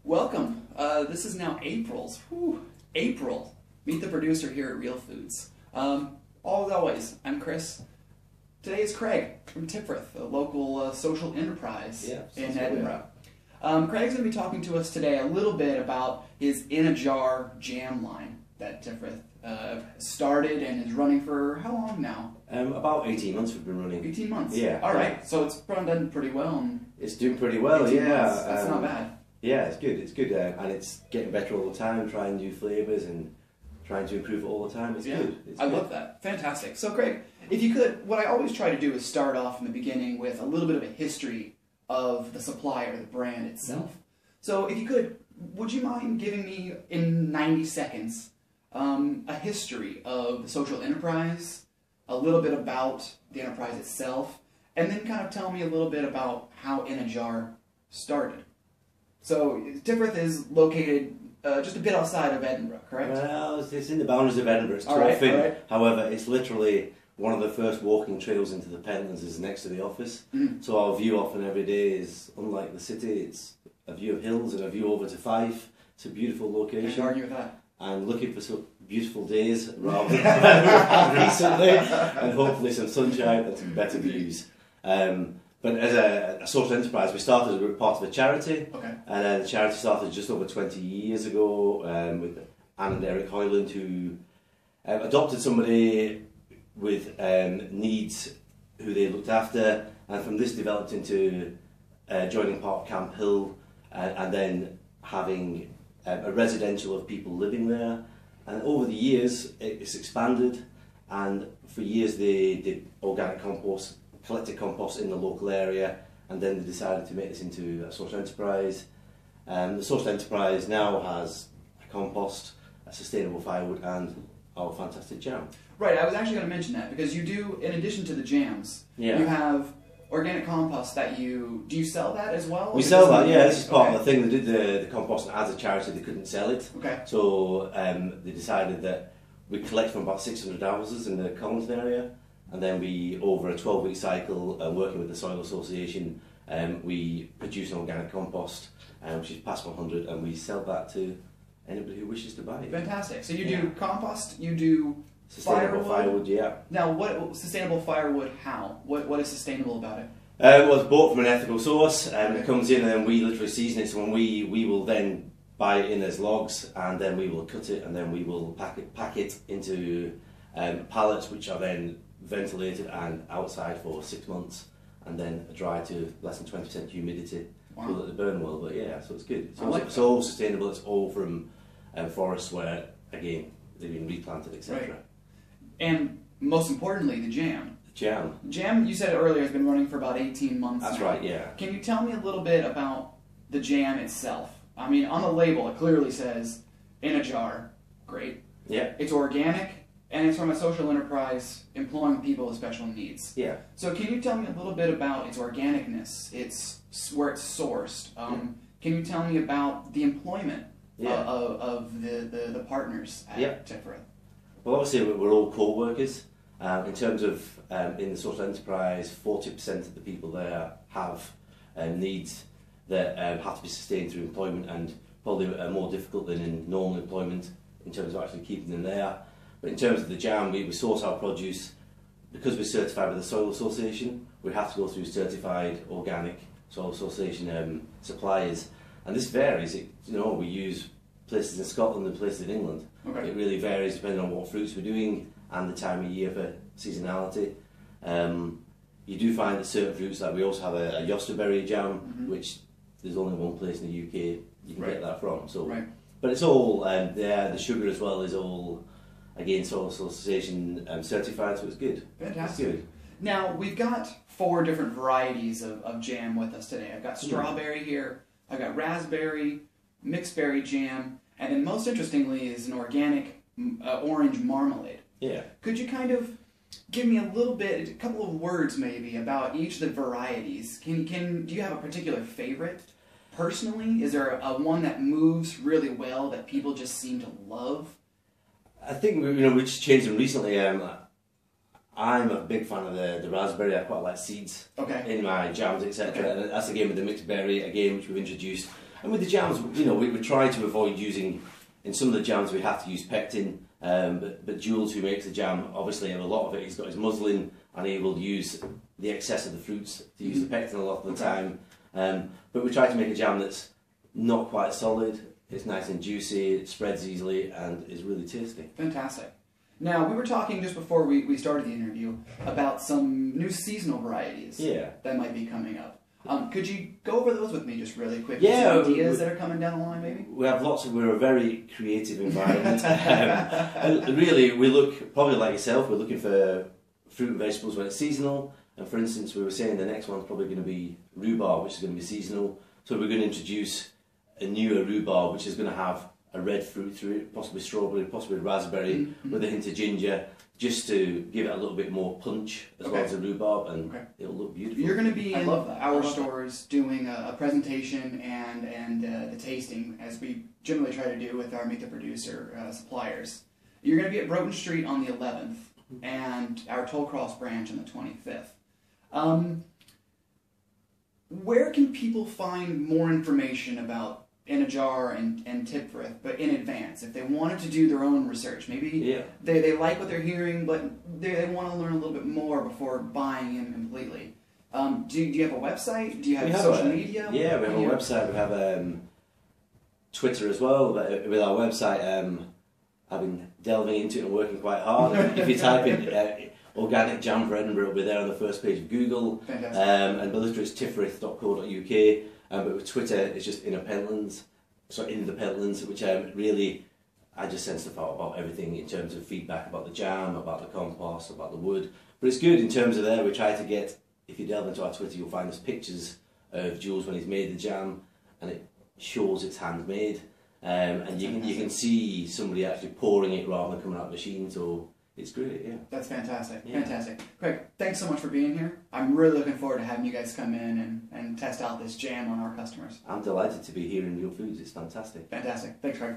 Welcome. This is now April's. Whew, April. Meet the producer here at Real Foods. As always, I'm Chris. Today is Craig from Tiphereth, a local social enterprise in Edinburgh. Craig's going to be talking to us today a little bit about his in-a-jar jam line that Tiphereth started and is running for how long now? About 18 months we've been running. 18 months? Yeah. Alright, so it's done pretty well. And it's doing pretty well, yeah. Months. That's not bad. Yeah, it's good, and it's getting better all the time, trying new flavours and trying to improve it all the time. It's good. I love that. Fantastic. So Craig, if you could, what I always try to do is start off in the beginning with a little bit of a history of the supplier, the brand itself. So if you could, would you mind giving me, in 90 seconds, a history of the social enterprise, a little bit about the enterprise itself, and then kind of tell me a little bit about how In a Jar started. So Tiphereth is located just a bit outside of Edinburgh, correct? Well, it's in the boundaries of Edinburgh. It's terrific. However, it's literally one of the first walking trails into the Pentlands is next to the office. So our view often every day is, unlike the city, it's a view of hills and a view over to Fife. It's a beautiful location. Can't argue with that. And looking for some beautiful days rather than recently, and hopefully some sunshine and some better views. But as a social enterprise, we started as part of a charity, and the charity started just over 20 years ago with Anne and Eric Hoyland, who adopted somebody with needs who they looked after, and from this developed into joining part of Camp Hill, and then having a residential of people living there. And over the years, it's expanded, and for years they did organic compost, collected compost in the local area, and then they decided to make this into a social enterprise. The social enterprise now has a compost, a sustainable firewood, and our fantastic jam. Right, I was actually going to mention that, because you do, in addition to the jams, you have organic compost that do you sell that as well? We sell that, yeah, this is part of the thing. They did the compost as a charity, they couldn't sell it. So they decided that we collect from about 600 houses in the Collington area, and then we, over a 12-week cycle, working with the Soil Association, we produce an organic compost, which is past 100, and we sell that to anybody who wishes to buy it. Fantastic. So you do compost, you do sustainable firewood, yeah. Now, what sustainable firewood? How? What is sustainable about it? Well, it's bought from an ethical source, and it comes in, and then we literally season it. So when we will then buy it in as logs, and then we will cut it, and then we will pack it into pallets, which are then ventilated and outside for 6 months, and then dry to less than 20% humidity, so that they burn well. But yeah, so it's good. It's all sustainable. It's all from forests where, again, they've been replanted, etc. Right. And most importantly, the jam. The jam, you said earlier, has been running for about 18 months now. That's right, yeah. Can you tell me a little bit about the jam itself? I mean, on the label, it clearly says, in a jar. Great. Yeah. It's organic, and it's from a social enterprise employing people with special needs. Yeah. So can you tell me a little bit about its organicness, where it's sourced? Can you tell me about the employment of the partners at Tiphereth? Well, obviously we're all co-workers. In terms of in the social enterprise, 40% of the people there have needs that have to be sustained through employment, and probably are more difficult than in normal employment in terms of actually keeping them there. But in terms of the jam, we source our produce because we're certified with the Soil Association. We have to go through certified organic Soil Association suppliers, and this varies. We use places in Scotland and places in England. It really varies depending on what fruits we're doing and the time of year for seasonality. You do find that certain fruits, like we also have a Yosterberry jam, which there's only one place in the UK you can get that from. So, but it's all the sugar as well is all, again, Soil Association certified, so it's good. Fantastic. It's good. Now, we've got 4 different varieties of jam with us today. I've got strawberry here, I've got raspberry, mixed berry jam, and then most interestingly is an organic orange marmalade. Yeah. Could you kind of give me a couple of words maybe about each of the varieties? Do you have a particular favorite? Personally, is there a one that moves really well that people just seem to love? I think we just changed them recently. I'm a big fan of the raspberry. I quite like seeds in my jams, etc. And that's again with the mixed berry, again, which we've introduced. And with the jams, you know, we try to avoid using, in some of the jams we have to use pectin, but Jules, who makes the jam, obviously a lot of it, he's got his muslin, and he will use the excess of the fruits to use the pectin a lot of the time. But we try to make a jam that's not quite solid, it's nice and juicy, it spreads easily, and is really tasty. Fantastic. Now, we were talking just before we started the interview about some new seasonal varieties that might be coming up. Could you go over those with me just really quick? Yeah. Some ideas that are coming down the line, maybe? We have lots of, we're a very creative environment. And really, we look, probably like yourself, we're looking for fruit and vegetables when it's seasonal. And for instance, we were saying the next one's probably going to be rhubarb, which is going to be seasonal. So we're going to introduce a newer rhubarb, which is going to have a red fruit through it, possibly strawberry, possibly raspberry, with a hint of ginger, just to give it a little bit more punch as well as the rhubarb, and it'll look beautiful. You're going to be in our stores doing a presentation and the tasting, as we generally try to do with our Meet the Producer suppliers. You're going to be at Broughton Street on the 11th, and our Tollcross branch on the 25th. Where can people find more information about In a Jar and Tiphereth, but in advance, if they wanted to do their own research? Maybe they like what they're hearing, but they want to learn a little bit more before buying in completely. Do you have a website? Do you have social media? Yeah, we have a website. We have Twitter as well. With our website, I've been delving into it and working quite hard. If you type in organic jam for Edinburgh, it'll be there on the first page of Google. And the literature is tiphereth.co.uk. But with Twitter, it's just in the Pentlands, which really, I just sense the thought about everything in terms of feedback about the jam, about the compost, about the wood. But it's good in terms of there, we try to get, if you delve into our Twitter, you'll find us pictures of Jules when he's made the jam, and it shows it's handmade. And you can see somebody actually pouring it rather than coming out of the machine, so it's great, yeah. That's fantastic, fantastic. Craig, thanks so much for being here. I'm really looking forward to having you guys come in and test out this jam on our customers. I'm delighted to be here in Real Foods, it's fantastic. Fantastic. Thanks, Craig.